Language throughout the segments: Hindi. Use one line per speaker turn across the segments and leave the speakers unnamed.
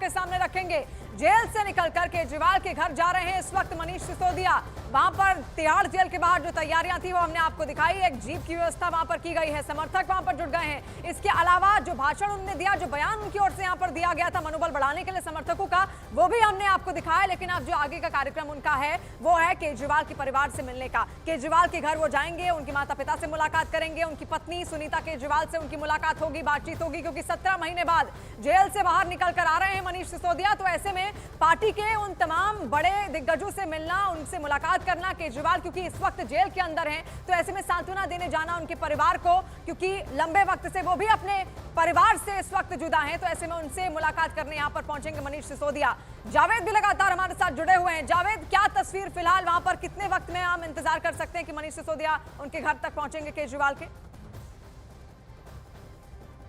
आपके सामने रखेंगे। जेल से निकलकर केजरीवाल के घर जा रहे हैं इस वक्त मनीष सिसोदिया। वहां पर तिहाड़ जेल के बाहर जो तैयारियां थी वो हमने आपको दिखाई। एक जीप की व्यवस्था वहां पर की गई है, समर्थक वहां पर जुट गए हैं। इसके अलावा जो भाषण उन्होंने दिया, जो बयान उनकी ओर से यहां पर दिया गया था मनोबल बढ़ाने के लिए समर्थकों का, वो भी हमने आपको दिखाया। लेकिन अब जो आगे का कार्यक्रम उनका है वो है केजरीवाल के परिवार से मिलने का। केजरीवाल के घर वो जाएंगे, उनके माता पिता से मुलाकात करेंगे, उनकी पत्नी सुनीता केजरीवाल से उनकी मुलाकात होगी, बातचीत होगी, क्योंकि 17 महीने बाद जेल से बाहर निकल कर आ रहे हैं मनीष सिसोदिया। तो ऐसे में पार्टी के उन तमाम बड़े दिग्गजों से मिलना, उनसे मुलाकात करना केजरीवाल, क्योंकि इस वक्त जेल के अंदर हैं, तो ऐसे में सांत्वना देने जाना उनके परिवार को, क्योंकि लंबे वक्त से वो भी अपने परिवार से इस वक्त जुदा हैं, तो ऐसे में उनसे मुलाकात करने यहां पर पहुंचेंगे मनीष सिसोदिया। जावेद भी लगातार हमारे साथ जुड़े हुए हैं। जावेद, क्या तस्वीर फिलहाल वहां पर, कितने वक्त में हम इंतजार कर सकते हैं कि मनीष सिसोदिया उनके घर तक पहुंचेंगे केजरीवाल के?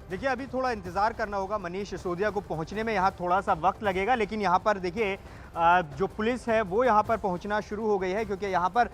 देखिए, अभी थोड़ा इंतजार करना होगा मनीष सिसोदिया को पहुंचने में, यहाँ थोड़ा सा वक्त लगेगा। लेकिन यहाँ पर देखिए जो पुलिस है वो यहाँ पर पहुंचना शुरू हो गई है, क्योंकि यहाँ पर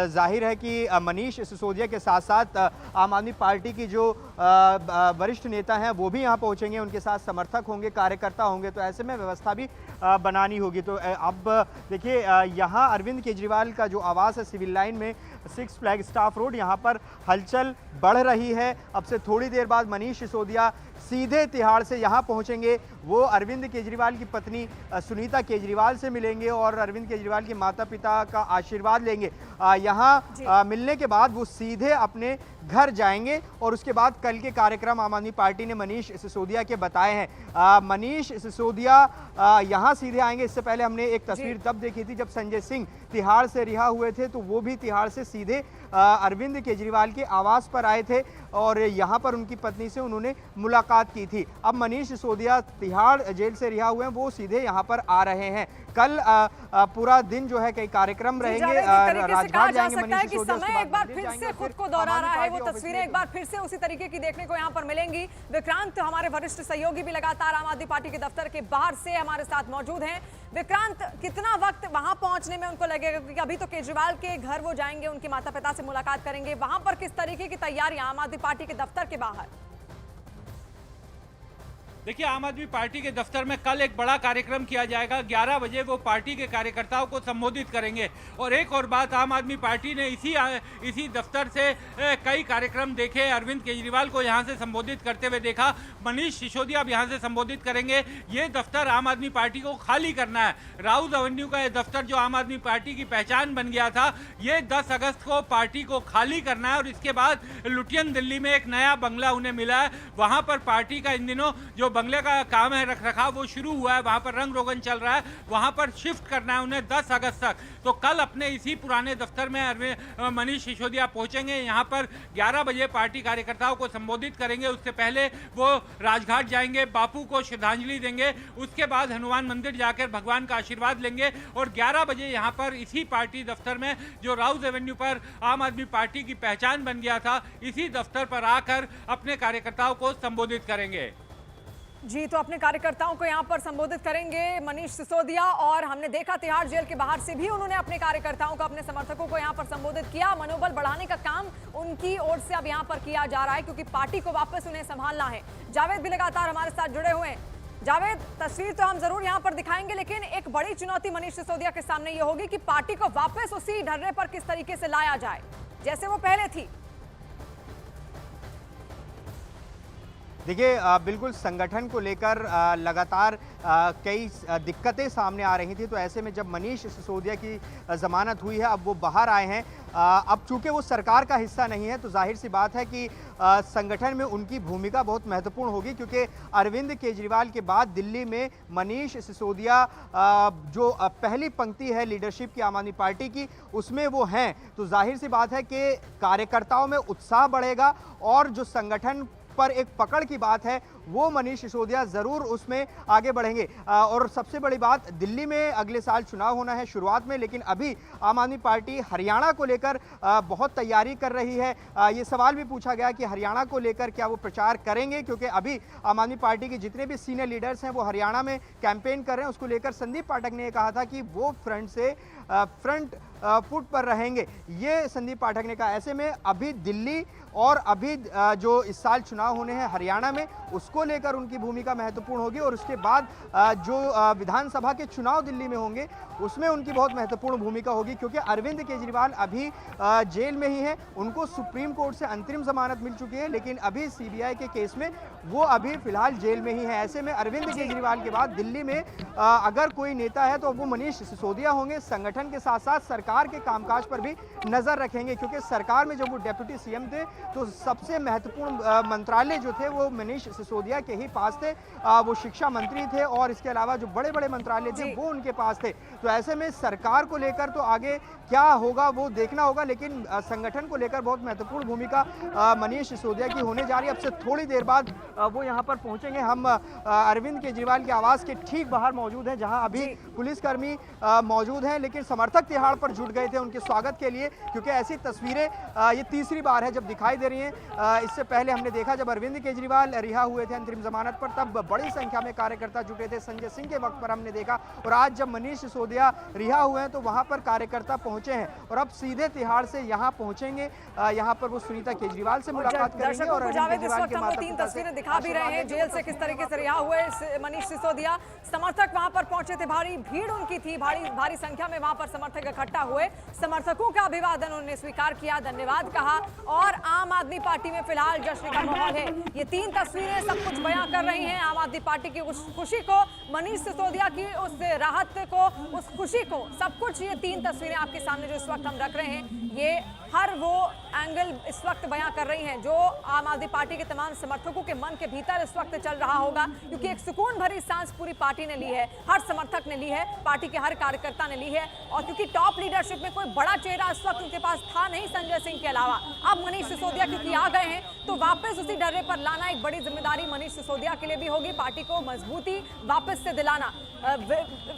जाहिर है कि मनीष सिसोदिया के साथ साथ आम आदमी पार्टी की जो वरिष्ठ नेता हैं वो भी यहाँ पहुंचेंगे, उनके साथ समर्थक होंगे, कार्यकर्ता होंगे, तो ऐसे में व्यवस्था भी बनानी होगी। तो अब देखिए यहाँ अरविंद केजरीवाल का जो आवास है सिविल लाइन में, सिक्स फ्लैग स्टाफ रोड, यहाँ पर हलचल बढ़ रही है। अब से थोड़ी देर बाद मनीष सिसोदिया सीधे तिहाड़ से यहाँ पहुँचेंगे। वो अरविंद केजरीवाल की पत्नी सुनीता केजरीवाल से मिलेंगे और अरविंद केजरीवाल के माता पिता का आशीर्वाद लेंगे। यहाँ मिलने के बाद वो सीधे अपने घर जाएंगे और उसके बाद कल के कार्यक्रम आम आदमी पार्टी ने मनीष सिसोदिया के बताए हैं। मनीष सिसोदिया यहाँ सीधे आएंगे। इससे पहले हमने एक तस्वीर तब देखी थी जब संजय सिंह तिहाड़ से रिहा हुए थे, तो वो भी तिहाड़ से सीधे अरविंद केजरीवाल के आवास पर आए थे और यहाँ पर उनकी पत्नी से उन्होंने मुलाकात की थी। अब मनीष सिसोदिया तिहाड़ जेल से रिहा हुए हैं, वो सीधे यहाँ पर आ रहे हैं। कल पूरा दिन जो है कई कार्यक्रम रहेंगे, राजघाट जाएंगे मनीष सिसोदिया।
समय एक बार फिर से खुद को दोहरा रहा है, वो तस्वीरें एक बार फिर से उसी तरीके की देखने को यहाँ पर मिलेंगी। विक्रांत, हमारे वरिष्ठ सहयोगी भी लगातार आम आदमी पार्टी के दफ्तर के बाहर से हमारे साथ मौजूद हैं। विक्रांत, कितना वक्त वहां पहुंचने में उनको लगेगा, क्योंकि अभी तो केजरीवाल के घर वो जाएंगे, उनके माता पिता से मुलाकात करेंगे, वहां पर किस तरीके की तैयारियां आम आदमी पार्टी के दफ्तर के बाहर?
देखिए, आम आदमी पार्टी के दफ्तर में कल एक बड़ा कार्यक्रम किया जाएगा। 11 बजे वो पार्टी के कार्यकर्ताओं को संबोधित करेंगे। और एक और बात, आम आदमी पार्टी ने इसी दफ्तर से कई कार्यक्रम देखे। अरविंद केजरीवाल को यहां से संबोधित करते हुए देखा, मनीष सिसोदिया अब यहां से संबोधित करेंगे। ये दफ्तर आम आदमी पार्टी को खाली करना है। राउज एवेन्यू का ये दफ्तर जो आम आदमी पार्टी की पहचान बन गया था, ये 10 अगस्त को पार्टी को खाली करना है। और इसके बाद लुटियन दिल्ली में एक नया बंगला उन्हें मिला है, वहां पर पार्टी का इन दिनों जो बंगले का काम है, रख रखाव, वो शुरू हुआ है, वहां पर रंग रोगन चल रहा है, वहां पर शिफ्ट करना है उन्हें 10 अगस्त तक। तो कल अपने इसी पुराने दफ्तर में मनीष सिसोदिया पहुंचेंगे। यहां पर 11 बजे पार्टी कार्यकर्ताओं को संबोधित करेंगे। उससे पहले वो राजघाट जाएंगे, बापू को श्रद्धांजलि देंगे, उसके बाद हनुमान मंदिर जाकर भगवान का आशीर्वाद लेंगे और 11 बजे यहां पर इसी पार्टी दफ्तर में, जो राउज एवेन्यू पर आम आदमी पार्टी की पहचान बन गया था, इसी दफ्तर पर आकर अपने कार्यकर्ताओं को संबोधित करेंगे।
जी, तो अपने कार्यकर्ताओं को यहां पर संबोधित करेंगे मनीष सिसोदिया। और हमने देखा तिहाड़ जेल के बाहर से भी उन्होंने अपने कार्यकर्ताओं को, अपने समर्थकों को यहां पर संबोधित किया। मनोबल बढ़ाने का काम उनकी ओर से अब यहां पर किया जा रहा है, क्योंकि पार्टी को वापस उन्हें संभालना है। जावेद भी लगातार हमारे साथ जुड़े हुए हैं। जावेद, तस्वीर तो हम जरूर यहां पर दिखाएंगे, लेकिन एक बड़ी चुनौती मनीष सिसोदिया के सामने ये होगी कि पार्टी को वापस उसी ढर्रे पर किस तरीके से लाया जाए जैसे वो पहले थी।
देखिए, बिल्कुल संगठन को लेकर लगातार कई दिक्कतें सामने आ रही थी। तो ऐसे में जब मनीष सिसोदिया की जमानत हुई है, अब वो बाहर आए हैं, अब चूंकि वो सरकार का हिस्सा नहीं है, तो जाहिर सी बात है कि संगठन में उनकी भूमिका बहुत महत्वपूर्ण होगी, क्योंकि अरविंद केजरीवाल के बाद दिल्ली में मनीष सिसोदिया जो पहली पंक्ति है लीडरशिप की आम आदमी पार्टी की, उसमें वो हैं। तो जाहिर सी बात है कि कार्यकर्ताओं में उत्साह बढ़ेगा और जो संगठन पर एक पकड़ की बात है, वो मनीष सिसोदिया जरूर उसमें आगे बढ़ेंगे। और सबसे बड़ी बात, दिल्ली में अगले साल चुनाव होना है शुरुआत में, लेकिन अभी आम आदमी पार्टी हरियाणा को लेकर बहुत तैयारी कर रही है। ये सवाल भी पूछा गया कि हरियाणा को लेकर क्या वो प्रचार करेंगे, क्योंकि अभी आम आदमी पार्टी के जितने भी सीनियर लीडर्स हैं वो हरियाणा में कैंपेन कर रहे हैं। उसको लेकर संदीप पाठक ने कहा था कि वो फ्रंट फुट पर रहेंगे, ये संदीप पाठक ने कहा। ऐसे में अभी दिल्ली और अभी जो इस साल चुनाव होने हैं हरियाणा में, उसको लेकर उनकी भूमिका महत्वपूर्ण होगी और उसके बाद जो विधानसभा के चुनाव दिल्ली में होंगे उसमें उनकी बहुत महत्वपूर्ण भूमिका होगी, क्योंकि अरविंद केजरीवाल अभी जेल में ही हैं। उनको सुप्रीम कोर्ट से अंतरिम जमानत मिल चुकी है, लेकिन अभी सीबीआई के केस में वो अभी फिलहाल जेल में ही है। ऐसे में अरविंद केजरीवाल के बाद दिल्ली में अगर कोई नेता है तो वो मनीष सिसोदिया होंगे। संगठन के साथ साथ सरकार के कामकाज पर भी नजर रखेंगे, क्योंकि सरकार में जब वो डेप्यूटी सीएम थे तो सबसे महत्वपूर्ण मंत्रालय जो थे वो मनीष सिसोदिया के ही पास थे। वो शिक्षा मंत्री थे और इसके अलावा जो बड़े बड़े मंत्रालय थे वो उनके पास थे। तो ऐसे में सरकार को लेकर तो आगे क्या होगा वो देखना होगा, लेकिन संगठन को लेकर बहुत महत्वपूर्ण भूमिका मनीष सिसोदिया की होने जा रही है। अब से थोड़ी देर बाद वो यहाँ पर पहुंचेंगे। हम अरविंद केजरीवाल के आवास के ठीक बाहर मौजूद हैं, जहां अभी पुलिसकर्मी मौजूद हैं, लेकिन समर्थक तिहाड़ पर जुट गए थे उनके स्वागत के लिए, क्योंकि ऐसी तस्वीरें ये तीसरी बार है जब दिखाई दे रही हैं। इससे पहले हमने देखा जब अरविंद केजरीवाल रिहा हुए थे अंतरिम जमानत पर, तब बड़ी संख्या में कार्यकर्ता जुटे थे। संजय सिंह के वक्त पर हमने देखा, और आज जब मनीष सिसोदिया रिहा हुए हैं तो वहां पर कार्यकर्ता पहुंचे हैं और अब सीधे तिहाड़ से यहाँ पहुंचेंगे। यहाँ पर वो सुनीता केजरीवाल से मुलाकात करेंगे और
जावेद, इस वक्त हमको 3 तस्वीरें दिखा भी रहे हैं जेल से किस तरीके से रिहा हुए मनीष सिसोदिया। समर्थक वहां पर पहुंचे थे, भारी भीड़ उनकी थी, भारी संख्या में वहां पर समर्थक इकट्ठा हुए। समर्थकों का अभिवादन उन्होंने स्वीकार किया, धन्यवाद कहा, और आम आदमी पार्टी में फिलहाल जश्न का माहौल है। ये 3 तस्वीरें सब कुछ बयां कर रही हैं आम आदमी पार्टी की उस खुशी को, मनीष सिसोदिया की उस राहत को, उस खुशी को, सब कुछ। ये 3 तस्वीरें आपके सामने जो इस वक्त हम रख रहे हैं, ये हर वो एंगल इस वक्त बयां कर रही हैं जो आम आदमी पार्टी के तमाम समर्थकों के मन के भीतर इस वक्त चल रहा होगा, क्योंकि एक सुकून भरी सांस पूरी पार्टी ने ली है, हर समर्थक ने ली है, पार्टी के हर कार्यकर्ता ने ली है। और क्योंकि टॉप लीडरशिप में कोई बड़ा चेहरा इस वक्त उनके पास था नहीं संजय सिंह के अलावा, अब मनीष सिसोदिया क्योंकि आ गए हैं तो वापस उसी डर्रे पर लाना एक बड़ी जिम्मेदारी मनीष सिसोदिया के लिए भी होगी, पार्टी को मजबूती वापस से दिलाना।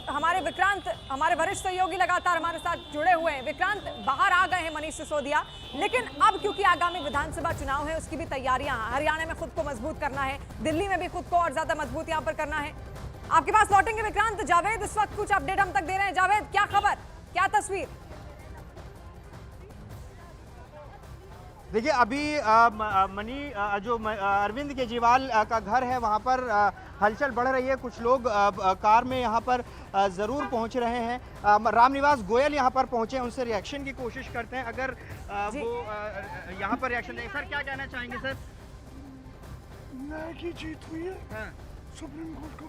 हमारे विक्रांत, हमारे वरिष्ठ सहयोगी लगातार हमारे साथ जुड़े हुए हैं। विक्रांत, बाहर आ गए हैं मनीष सिसोदिया, लेकिन अब क्योंकि आगामी विधानसभा चुनाव है उसकी भी तैयारियां, हरियाणा में खुद को मजबूत करना है, दिल्ली में भी खुद को और ज्यादा मजबूत यहां पर करना है। आपके पास लौटेंगे विक्रांत। जावेद इस वक्त कुछ अपडेट हम तक दे रहे हैं। जावेद, क्या खबर, क्या तस्वीर?
देखिए अभी अरविंद केजरीवाल का घर है, वहाँ पर हलचल बढ़ रही है। कुछ लोग कार में यहाँ पर ज़रूर पहुँच रहे हैं। रामनिवास गोयल यहाँ पर पहुँचे, उनसे रिएक्शन की कोशिश करते हैं, अगर वो यहाँ पर रिएक्शन दें। सर, क्या कहना चाहेंगे सर?
न्याय की जीत हुई है। हाँ। सुप्रीम कोर्ट को